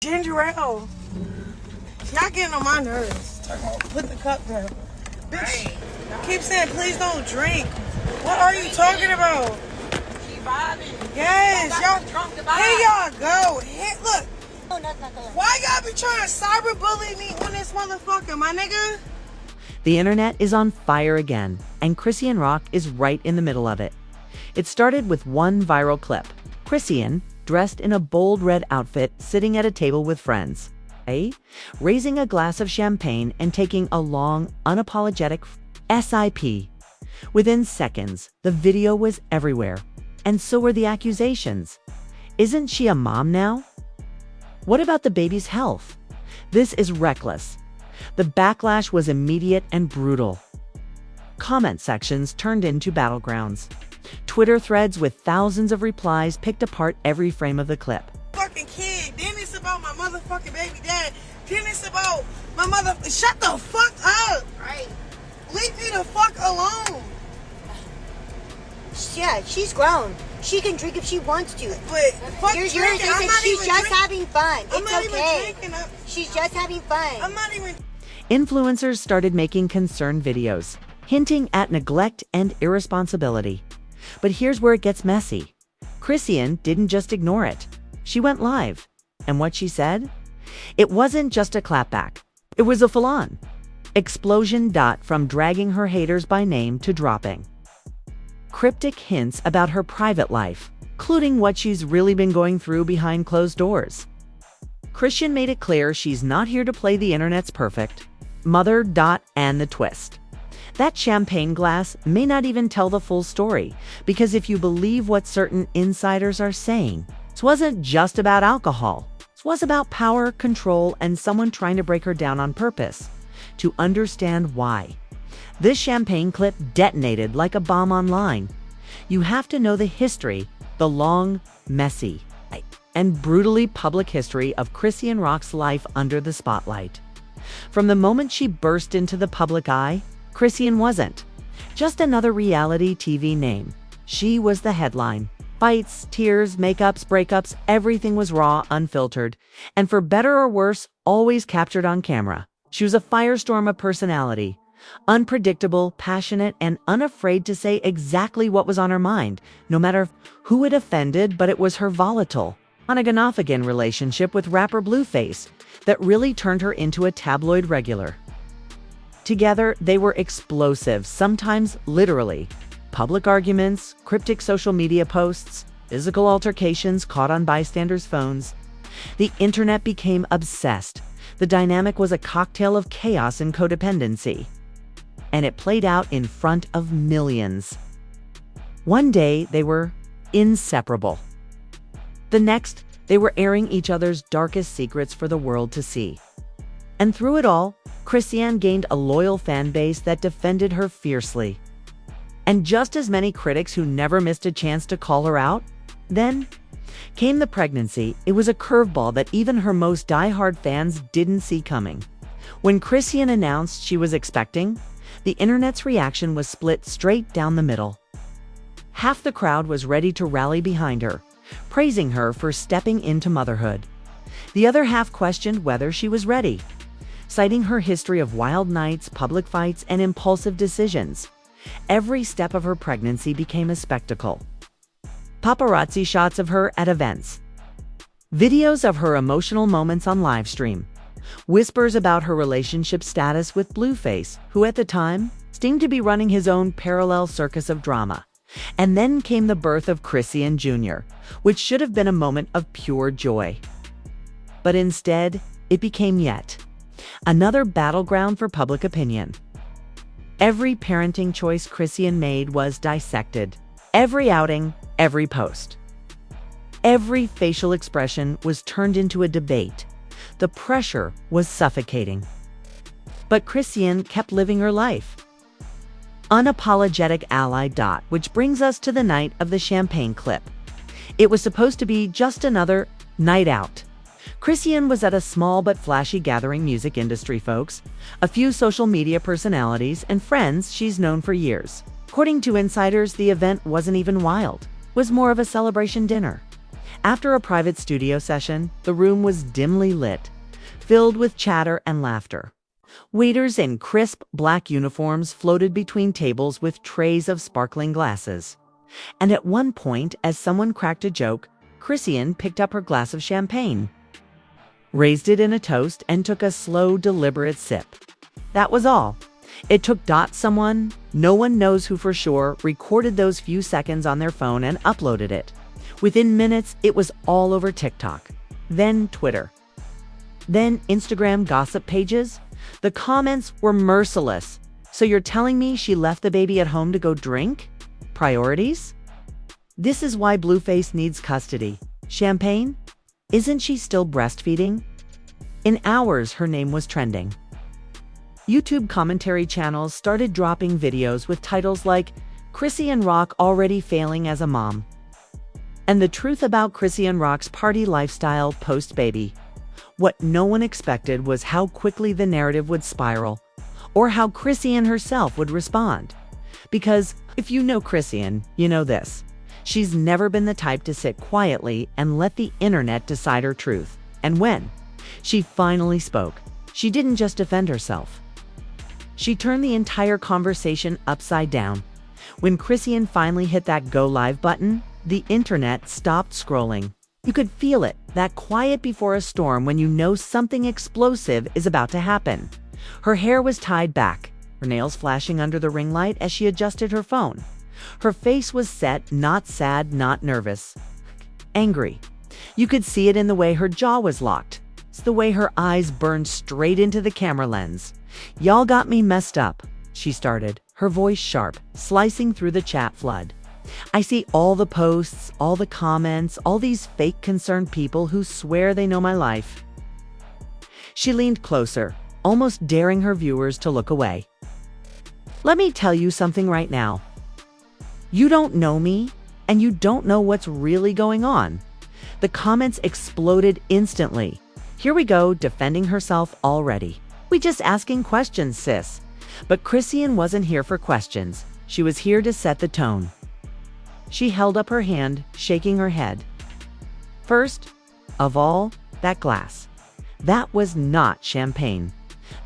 Ginger ale. Y'all getting on my nerves. Put the cup down. Bitch, keep saying please don't drink. What are you talking about? She vibing. Yes, y'all. Here y'all go. Hit, look. Oh, that's not good. Why y'all be trying to cyberbully me on this motherfucker, my nigga? The internet is on fire again, and Chrisean Rock is right in the middle of it. It started with one viral clip. Chrisean, dressed in a bold red outfit, sitting at a table with friends, raising a glass of champagne and taking a long, unapologetic SIP. Within seconds, the video was everywhere, and so were the accusations. Isn't she a mom now? What about the baby's health? This is reckless. The backlash was immediate and brutal. Comment sections turned into battlegrounds. Twitter threads with thousands of replies picked apart every frame of the clip. Fucking kid. Then it's about my motherfucking baby dad. Then it's about my mother. Shut the fuck up. Right. Leave me the fuck alone. Yeah, she's grown. She can drink if she wants to. But fuck You're drinking. I'm not she's even just drinking. having fun. I'm It's not okay. even drinking. She's just having fun. I'm not even. Influencers started making concerned videos, hinting at neglect and irresponsibility. But here's where it gets messy. Chrisean didn't just ignore it. She went live. And what she said? It wasn't just a clapback. It was a full-on explosion. From dragging her haters by name to dropping cryptic hints about her private life, including what she's really been going through behind closed doors. Chrisean made it clear she's not here to play the internet's perfect mother. And the twist. That champagne glass may not even tell the full story, because if you believe what certain insiders are saying, this wasn't just about alcohol. This was about power, control, and someone trying to break her down on purpose. To understand why this champagne clip detonated like a bomb online, you have to know the history, the long, messy, and brutally public history of Chrisean Rock's life under the spotlight. From the moment she burst into the public eye, Chrisean wasn't just another reality TV name. She was the headline. Fights, tears, makeups, breakups, everything was raw, unfiltered, and for better or worse, always captured on camera. She was a firestorm of personality, unpredictable, passionate, and unafraid to say exactly what was on her mind, no matter who it offended. But it was her volatile, on-again-off-again relationship with rapper Blueface that really turned her into a tabloid regular. Together, they were explosive, sometimes literally. Public arguments, cryptic social media posts, physical altercations caught on bystanders' phones. The internet became obsessed. The dynamic was a cocktail of chaos and codependency. And it played out in front of millions. One day, they were inseparable. The next, they were airing each other's darkest secrets for the world to see. And through it all, Chrisean gained a loyal fan base that defended her fiercely. And just as many critics who never missed a chance to call her out. Then came the pregnancy. It was a curveball that even her most die-hard fans didn't see coming. When Chrisean announced she was expecting, the internet's reaction was split straight down the middle. Half the crowd was ready to rally behind her, praising her for stepping into motherhood. The other half questioned whether she was ready, citing her history of wild nights, public fights, and impulsive decisions. Every step of her pregnancy became a spectacle. Paparazzi shots of her at events, videos of her emotional moments on livestream, whispers about her relationship status with Blueface, who at the time seemed to be running his own parallel circus of drama. And then came the birth of Chrisean Jr., which should have been a moment of pure joy. But instead, it became yet another battleground for public opinion. Every parenting choice Chrisean made was dissected. Every outing, every post, every facial expression was turned into a debate. The pressure was suffocating. But Chrisean kept living her life. Unapologetic ally. Which brings us to the night of the champagne clip. It was supposed to be just another night out. Chrisean was at a small but flashy gathering. Music industry folks, a few social media personalities, and friends she's known for years. According to insiders, the event wasn't even wild. It was more of a celebration dinner. After a private studio session, the room was dimly lit, filled with chatter and laughter. Waiters in crisp black uniforms floated between tables with trays of sparkling glasses. And at one point, as someone cracked a joke, Chrisean picked up her glass of champagne, raised it in a toast, and took a slow, deliberate sip. That was all. It took someone, no one knows who for sure, recorded those few seconds on their phone and uploaded it. Within minutes, it was all over TikTok, then Twitter, then Instagram gossip pages. The comments were merciless. So you're telling me she left the baby at home to go drink? Priorities? This is why Blueface needs custody. Champagne? Isn't she still breastfeeding? In hours, her name was trending. YouTube commentary channels started dropping videos with titles like Chrisean Rock already failing as a mom, and the truth about Chrisean Rock's party lifestyle post-baby. What no one expected was how quickly the narrative would spiral, or how Chrisean herself would respond. Because if you know Chrisean, you know this. She's never been the type to sit quietly and let the internet decide her truth. And when she finally spoke, she didn't just defend herself. She turned the entire conversation upside down. When Chrisean finally hit that go live button, the internet stopped scrolling. You could feel it, that quiet before a storm when you know something explosive is about to happen. Her hair was tied back, her nails flashing under the ring light as she adjusted her phone. Her face was set, not sad, not nervous. Angry. You could see it in the way her jaw was locked. It's the way her eyes burned straight into the camera lens. "Y'all got me messed up," she started, her voice sharp, slicing through the chat flood. "I see all the posts, all the comments, all these fake concerned people who swear they know my life." She leaned closer, almost daring her viewers to look away. "Let me tell you something right now. You don't know me, and you don't know what's really going on." The comments exploded instantly. Here we go, defending herself already. "We just asking questions, sis." But Chrisean wasn't here for questions. She was here to set the tone. She held up her hand, shaking her head. First of all, that glass. That was not champagne.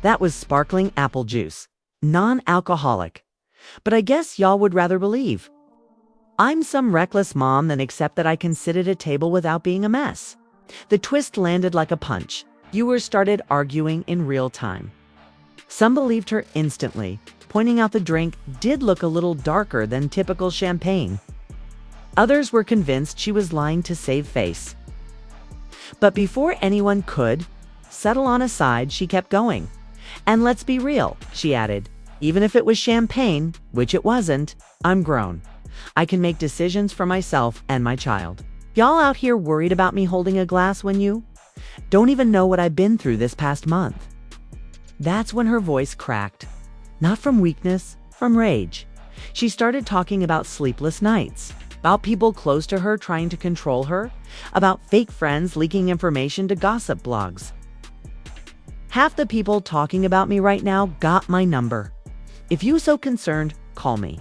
That was sparkling apple juice, non-alcoholic. But I guess y'all would rather believe I'm some reckless mom than accept that I can sit at a table without being a mess. The twist landed like a punch. Viewers started arguing in real time. Some believed her instantly, pointing out the drink did look a little darker than typical champagne. Others were convinced she was lying to save face. But before anyone could settle on a side, she kept going. "And let's be real," she added. "Even if it was champagne, which it wasn't, I'm grown. I can make decisions for myself and my child. Y'all out here worried about me holding a glass when you don't even know what I've been through this past month." That's when her voice cracked. Not from weakness, from rage. She started talking about sleepless nights, about people close to her trying to control her, about fake friends leaking information to gossip blogs. "Half the people talking about me right now got my number. If you so concerned, call me."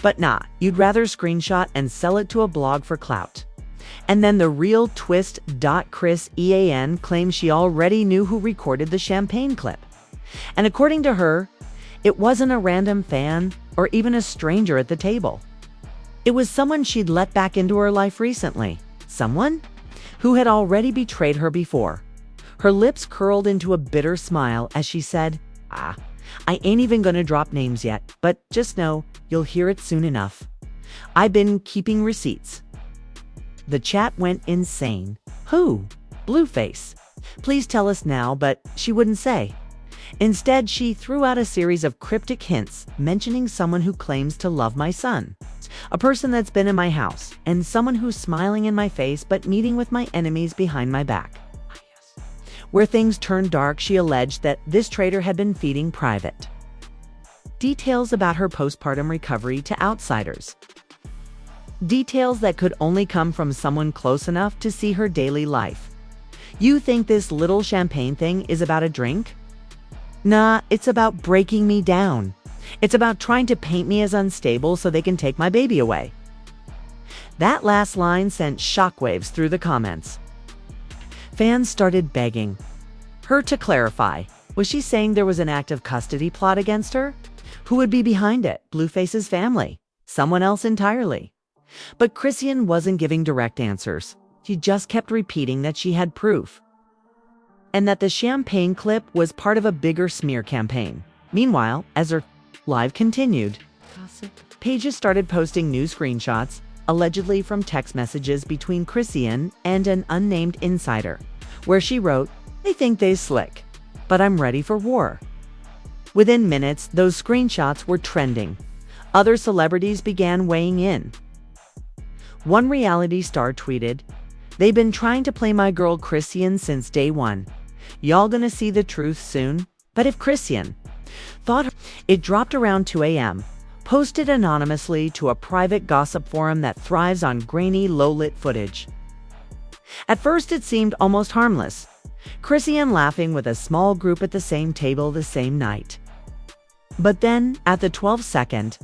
But nah, you'd rather screenshot and sell it to a blog for clout. And then the real twist. Chrisean claims she already knew who recorded the champagne clip. And according to her, it wasn't a random fan or even a stranger at the table. It was someone she'd let back into her life recently. Someone who had already betrayed her before. Her lips curled into a bitter smile as she said, I ain't even gonna drop names yet, but just know you'll hear it soon enough. I've been keeping receipts." The chat went insane. Who? Blueface. Please tell us now, but she wouldn't say. Instead, she threw out a series of cryptic hints, mentioning someone who claims to love my son, a person that's been in my house, and someone who's smiling in my face but meeting with my enemies behind my back. Where things turned dark, she alleged that this traitor had been feeding private details about her postpartum recovery to outsiders. Details that could only come from someone close enough to see her daily life. You think this little champagne thing is about a drink? Nah, it's about breaking me down. It's about trying to paint me as unstable so they can take my baby away. That last line sent shockwaves through the comments. Fans started begging her to clarify. Was she saying there was an active custody plot against her? Who would be behind it? Blueface's family? Someone else entirely? But Chrisean wasn't giving direct answers. She just kept repeating that she had proof, and that the champagne clip was part of a bigger smear campaign. Meanwhile, as her live continued, pages started posting new screenshots, allegedly from text messages between Chrisean and an unnamed insider, where she wrote, "They think they slick, but I'm ready for war." Within minutes, those screenshots were trending. Other celebrities began weighing in. One reality star tweeted, "They've been trying to play my girl Chrisean since day one. Y'all gonna see the truth soon?" But if Chrisean thought it dropped around 2 a.m., posted anonymously to a private gossip forum that thrives on grainy, low-lit footage. At first, it seemed almost harmless. Chrisean laughing with a small group at the same table the same night. But then, at the 12-second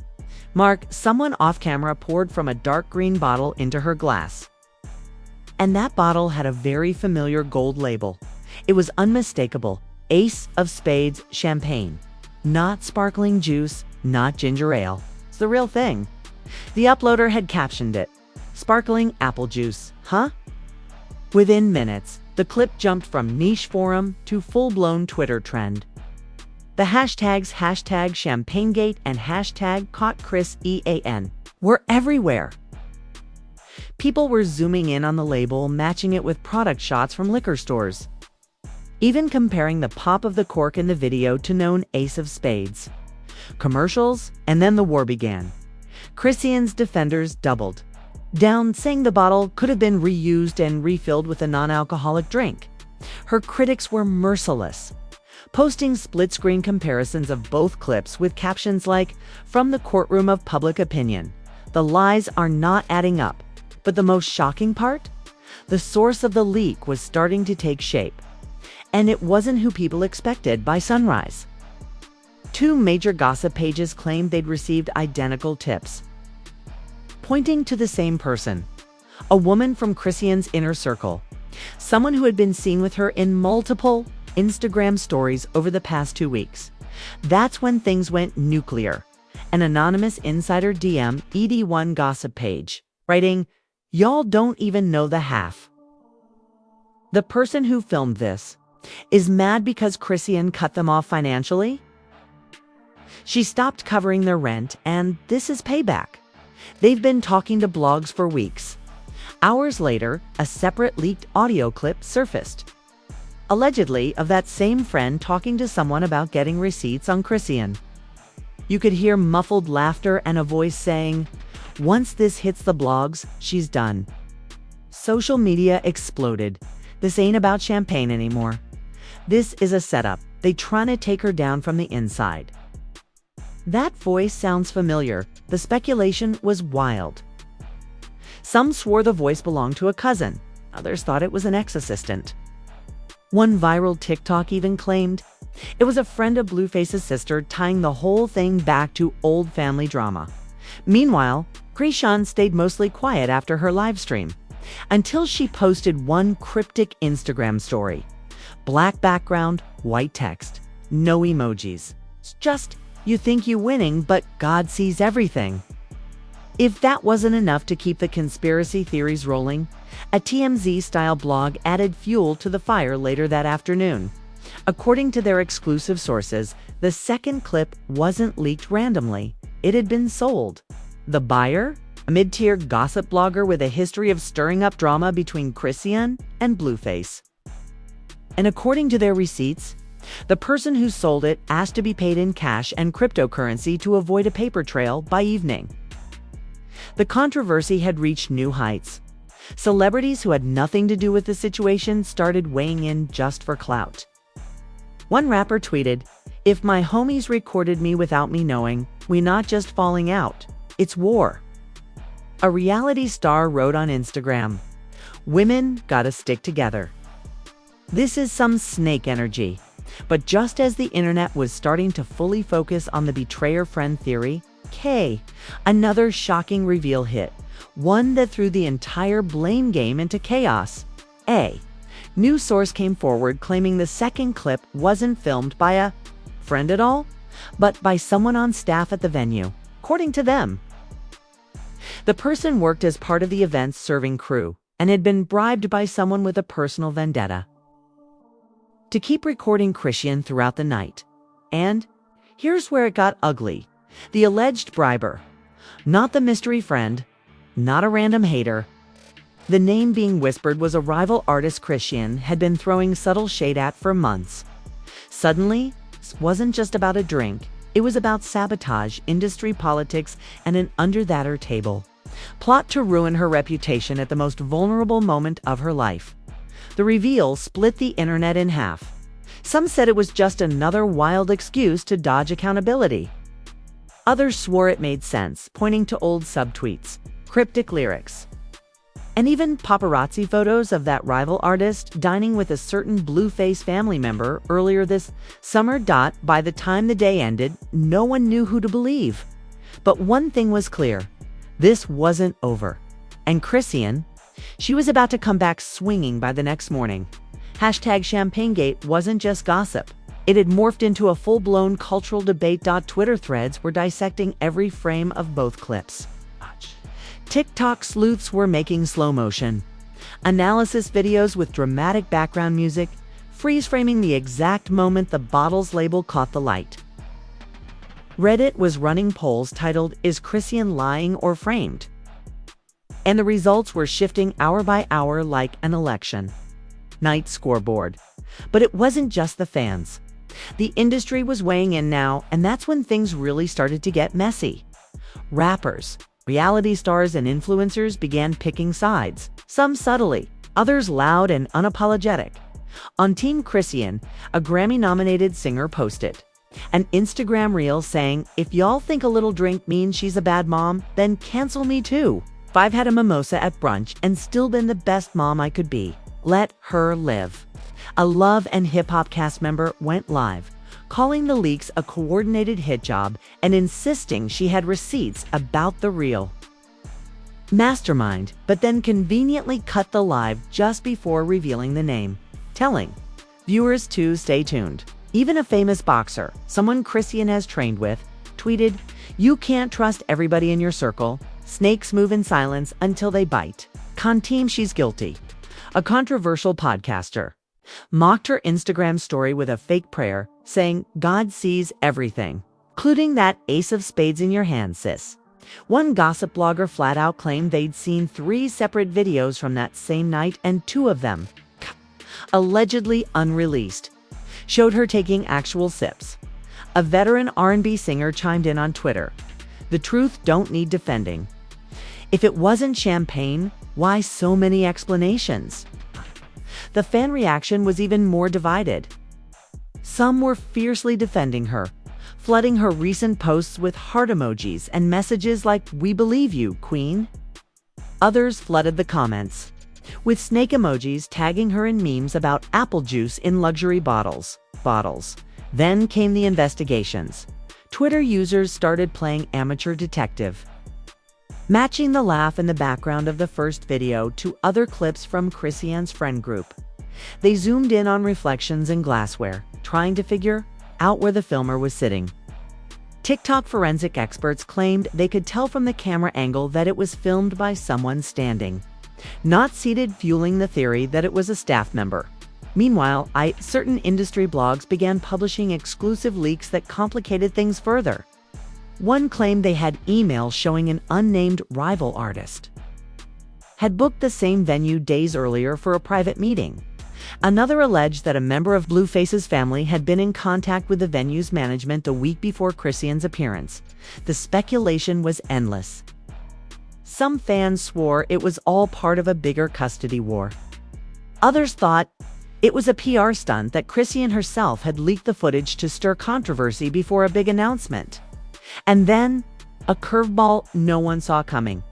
mark, someone off-camera poured from a dark green bottle into her glass. And that bottle had a very familiar gold label. It was unmistakable. Ace of Spades champagne. Not sparkling juice, not ginger ale. It's the real thing. The uploader had captioned it, "Sparkling apple juice, huh?" Within minutes, the clip jumped from niche forum to full-blown Twitter trend. The hashtags #ChampagneGate and #Caught_ChrisEan were everywhere. People were zooming in on the label, matching it with product shots from liquor stores, even comparing the pop of the cork in the video to known Ace of Spades commercials, and then the war began. Chrisean's defenders doubled down, saying the bottle could have been reused and refilled with a non-alcoholic drink. Her critics were merciless, posting split-screen comparisons of both clips with captions like, "From the courtroom of public opinion, the lies are not adding up." But the most shocking part? The source of the leak was starting to take shape. And it wasn't who people expected by sunrise. Two major gossip pages claimed they'd received identical tips, pointing to the same person. A woman from Chrisean's inner circle. Someone who had been seen with her in multiple Instagram stories over the past 2 weeks. That's when things went nuclear. An anonymous insider DM ED1 gossip page, writing, "Y'all don't even know the half. The person who filmed this is mad because Chrisean cut them off financially. She stopped covering their rent, and this is payback. They've been talking to blogs for weeks." Hours later, a separate leaked audio clip surfaced, allegedly of that same friend talking to someone about getting receipts on Chrisean. You could hear muffled laughter and a voice saying, "Once this hits the blogs, she's done." Social media exploded. "This ain't about champagne anymore. This is a setup. They trying to take her down from the inside." That voice sounds familiar. The speculation was wild. Some swore the voice belonged to a cousin. Others thought it was an ex-assistant. One viral TikTok even claimed it was a friend of Blueface's sister, tying the whole thing back to old family drama. Meanwhile, Chrisean stayed mostly quiet after her live stream, until she posted one cryptic Instagram story. Black background, white text, no emojis. It's just, "You think you winning, but God sees everything." If that wasn't enough to keep the conspiracy theories rolling, a TMZ-style blog added fuel to the fire later that afternoon. According to their exclusive sources, the second clip wasn't leaked randomly. It had been sold. The buyer? A mid-tier gossip blogger with a history of stirring up drama between Chrisean and Blueface. And according to their receipts, the person who sold it asked to be paid in cash and cryptocurrency to avoid a paper trail by evening. The controversy had reached new heights. Celebrities who had nothing to do with the situation started weighing in just for clout. One rapper tweeted, "If my homies recorded me without me knowing, we not just falling out, it's war." A reality star wrote on Instagram, "Women gotta stick together. This is some snake energy." But just as the internet was starting to fully focus on the betrayer friend theory, K. Another shocking reveal hit, one that threw the entire blame game into chaos. A. News source came forward claiming the second clip wasn't filmed by a friend at all, but by someone on staff at the venue, according to them. The person worked as part of the event's serving crew and had been bribed by someone with a personal vendetta to keep recording Chrisean throughout the night. And here's where it got ugly. The alleged briber, not the mystery friend, not a random hater. The name being whispered was a rival artist Chrisean had been throwing subtle shade at for months. Suddenly, this wasn't just about a drink. It was about sabotage, industry politics, and an under-that-er table. Plot to ruin her reputation at the most vulnerable moment of her life. The reveal split the internet in half. Some said it was just another wild excuse to dodge accountability. Others swore it made sense, pointing to old subtweets, cryptic lyrics, and even paparazzi photos of that rival artist dining with a certain Blueface family member earlier this summer. By the time the day ended, no one knew who to believe. But one thing was clear. This wasn't over. And Chrisean, she was about to come back swinging by the next morning. #ChampagneGate wasn't just gossip. It had morphed into a full-blown cultural debate. Twitter threads were dissecting every frame of both clips. TikTok sleuths were making slow motion analysis videos with dramatic background music, freeze-framing the exact moment the bottle's label caught the light. Reddit was running polls titled, "Is Chrisean lying or framed?" And the results were shifting hour by hour like an election night scoreboard. But it wasn't just the fans. The industry was weighing in now, and that's when things really started to get messy. Rappers, reality stars, and influencers began picking sides, some subtly, others loud and unapologetic. On Team Chrisean, a Grammy-nominated singer posted an Instagram reel saying, "If y'all think a little drink means she's a bad mom, then cancel me too. I've had a mimosa at brunch and still been the best mom I could be. Let her live." A Love and Hip Hop cast member went live, calling the leaks a coordinated hit job and insisting she had receipts about the real mastermind, but then conveniently cut the live just before revealing the name, telling viewers to stay tuned. Even a famous boxer, someone Chrisean has trained with, tweeted, "You can't trust everybody in your circle. Snakes move in silence until they bite." Team, she's guilty. A controversial podcaster mocked her Instagram story with a fake prayer, saying, "God sees everything, including that ace of spades in your hand, sis." One gossip blogger flat out claimed they'd seen 3 separate videos from that same night, and 2 of them, allegedly unreleased, showed her taking actual sips. A veteran R&B singer chimed in on Twitter, "The truth don't need defending. If it wasn't champagne, why so many explanations?" The fan reaction was even more divided. Some were fiercely defending her, flooding her recent posts with heart emojis and messages like, "We believe you, Queen." Others flooded the comments with snake emojis, tagging her in memes about apple juice in luxury bottles. Then came the investigations. Twitter users started playing amateur detective, matching the laugh in the background of the first video to other clips from Chrisean's friend group. They zoomed in on reflections in glassware, trying to figure out where the filmer was sitting. TikTok forensic experts claimed they could tell from the camera angle that it was filmed by someone standing, not seated, fueling the theory that it was a staff member. Meanwhile, certain industry blogs began publishing exclusive leaks that complicated things further. One claimed they had emails showing an unnamed rival artist had booked the same venue days earlier for a private meeting. Another alleged that a member of Blueface's family had been in contact with the venue's management the week before Chrisean's appearance. The speculation was endless. Some fans swore it was all part of a bigger custody war. Others thought it was a PR stunt, that Chrisean herself had leaked the footage to stir controversy before a big announcement. And then, a curveball no one saw coming.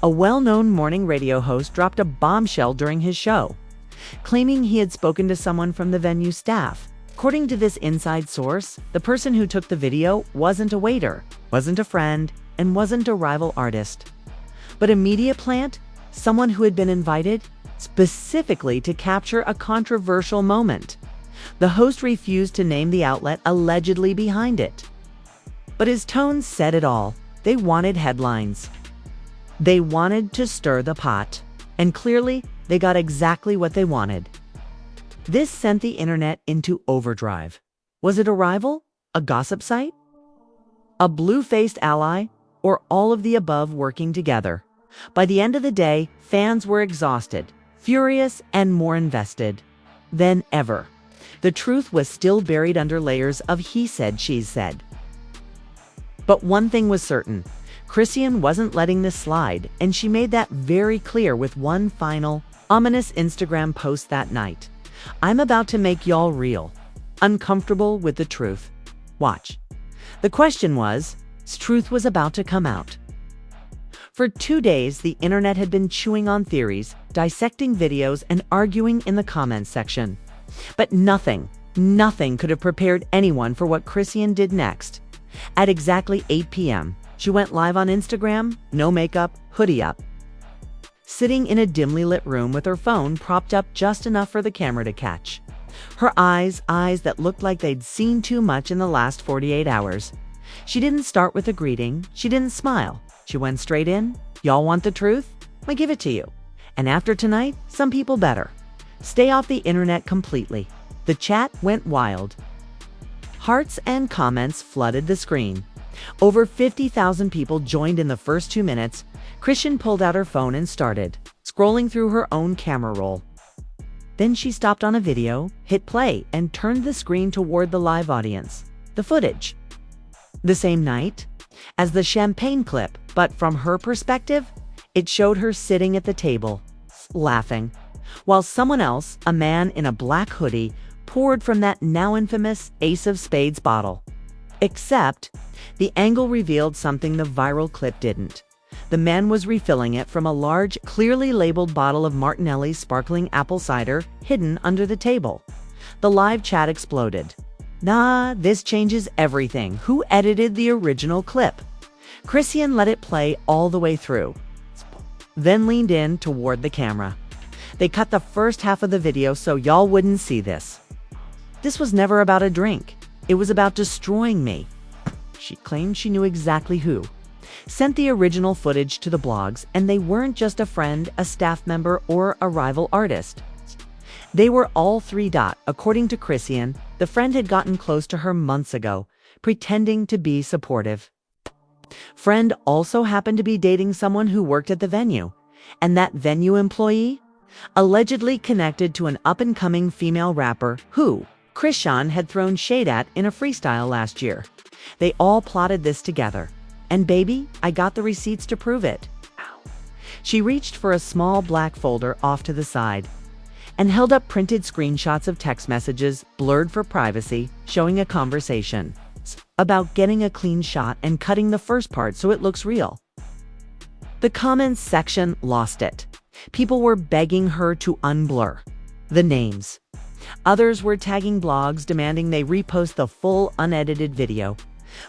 A well-known morning radio host dropped a bombshell during his show, claiming he had spoken to someone from the venue staff. According to this inside source, the person who took the video wasn't a waiter, wasn't a friend, and wasn't a rival artist, but a media plant, someone who had been invited specifically to capture a controversial moment. The host refused to name the outlet allegedly behind it. But his tone said it all. They wanted headlines. They wanted to stir the pot. And clearly, they got exactly what they wanted. This sent the internet into overdrive. Was it a rival? A gossip site? A blue-faced ally? Or all of the above working together? By the end of the day, fans were exhausted, furious, and more invested than ever. The truth was still buried under layers of he said, she said. But one thing was certain. Chrisean wasn't letting this slide, and she made that very clear with one final, ominous Instagram post that night. I'm about to make y'all real, uncomfortable with the truth. Watch. The question was, truth was about to come out. For 2 days, the internet had been chewing on theories, dissecting videos, and arguing in the comments section. But nothing could have prepared anyone for what Chrisean did next. At exactly 8 p.m., she went live on Instagram, no makeup, hoodie up, sitting in a dimly lit room with her phone propped up just enough for the camera to catch. Her eyes that looked like they'd seen too much in the last 48 hours. She didn't start with a greeting. She didn't smile. She went straight in. Y'all want the truth? I give it to you. And after tonight, some people better stay off the internet completely. The chat went wild. Hearts and comments flooded the screen. Over 50,000 people joined in the first 2 minutes. Chrisean pulled out her phone and started scrolling through her own camera roll. Then she stopped on a video, hit play, and turned the screen toward the live audience. The footage. The same night as the champagne clip, but from her perspective, it showed her sitting at the table, laughing, while someone else, a man in a black hoodie, poured from that now infamous Ace of Spades bottle. Except, the angle revealed something the viral clip didn't. The man was refilling it from a large, clearly labeled bottle of Martinelli's sparkling apple cider hidden under the table. The live chat exploded. Nah, this changes everything. Who edited the original clip? Chrisean let it play all the way through, then leaned in toward the camera. They cut the first half of the video so y'all wouldn't see this. This was never about a drink. It was about destroying me. She claimed she knew exactly who. Sent the original footage to the blogs, and they weren't just a friend, a staff member, or a rival artist. They were all three. According to Chrisean, the friend had gotten close to her months ago, pretending to be supportive. Friend also happened to be dating someone who worked at the venue, and that venue employee allegedly connected to an up-and-coming female rapper who Chrisean had thrown shade at in a freestyle last year. They all plotted this together. And baby, I got the receipts to prove it. She reached for a small black folder off to the side and held up printed screenshots of text messages, blurred for privacy, showing a conversation about getting a clean shot and cutting the first part so it looks real. The comments section lost it. People were begging her to unblur the names. Others were tagging blogs demanding they repost the full unedited video.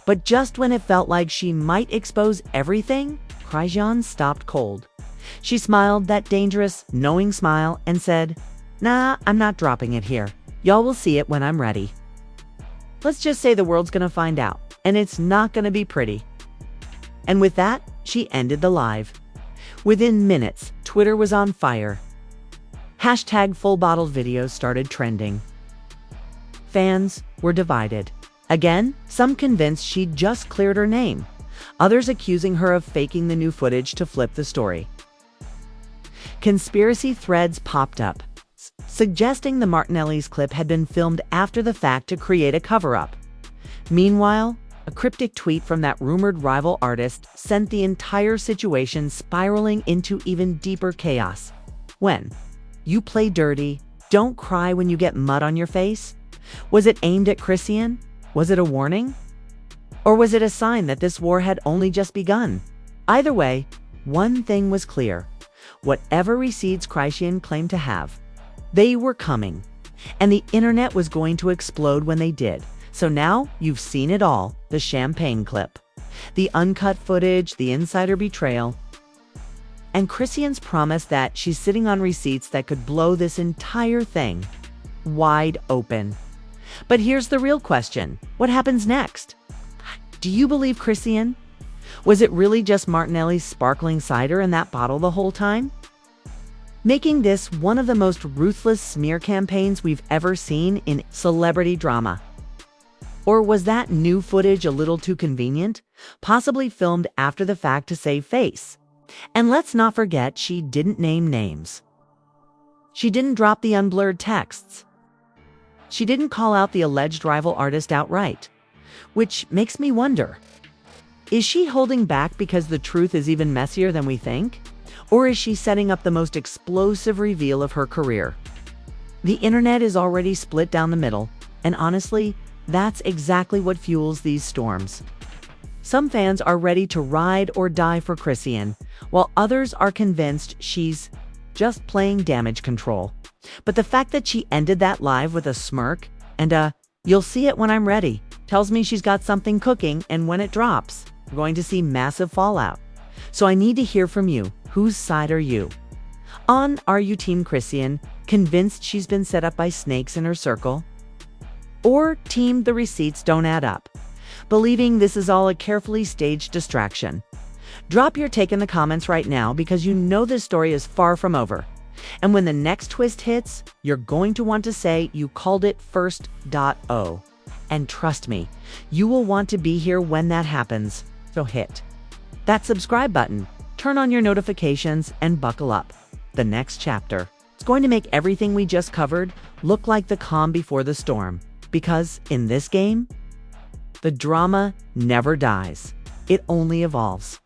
But just when it felt like she might expose everything, Chrisean stopped cold. She smiled that dangerous, knowing smile and said, "Nah, I'm not dropping it here. Y'all will see it when I'm ready." Let's just say the world's gonna find out, and it's not gonna be pretty. And with that, she ended the live. Within minutes, Twitter was on fire. Hashtag full bottle videos started trending. Fans were divided. Again, some convinced she'd just cleared her name, others accusing her of faking the new footage to flip the story. Conspiracy threads popped up, suggesting the Martinelli's clip had been filmed after the fact to create a cover-up. Meanwhile, a cryptic tweet from that rumored rival artist sent the entire situation spiraling into even deeper chaos. When you play dirty, don't cry when you get mud on your face? Was it aimed at Chrisean? Was it a warning? Or was it a sign that this war had only just begun? Either way, one thing was clear. Whatever receipts Chrisean claimed to have, they were coming. And the internet was going to explode when they did. So now you've seen it all, the champagne clip, the uncut footage, the insider betrayal, and Chrisean's promise that she's sitting on receipts that could blow this entire thing wide open. But here's the real question. What happens next? Do you believe Chrisean? Was it really just Martinelli's sparkling cider in that bottle the whole time, making this one of the most ruthless smear campaigns we've ever seen in celebrity drama? Or was that new footage a little too convenient, possibly filmed after the fact to save face? And let's not forget, she didn't name names. She didn't drop the unblurred texts. She didn't call out the alleged rival artist outright, which makes me wonder, is she holding back because the truth is even messier than we think? Or is she setting up the most explosive reveal of her career? The internet is already split down the middle, and honestly, that's exactly what fuels these storms. Some fans are ready to ride or die for Chrisean, while others are convinced she's just playing damage control. But the fact that she ended that live with a smirk and "you'll see it when I'm ready" tells me she's got something cooking, and when it drops, we're going to see massive fallout. So I need to hear from you. Whose side are you? Are you Team Chrisean, convinced she's been set up by snakes in her circle? Or Team the receipts don't add up, believing this is all a carefully staged distraction? Drop your take in the comments right now, because you know this story is far from over. And when the next twist hits, you're going to want to say you called it first. And trust me, you will want to be here when that happens. So hit that subscribe button, turn on your notifications, and buckle up. The next chapter, it's going to make everything we just covered look like the calm before the storm. Because in this game, the drama never dies. It only evolves.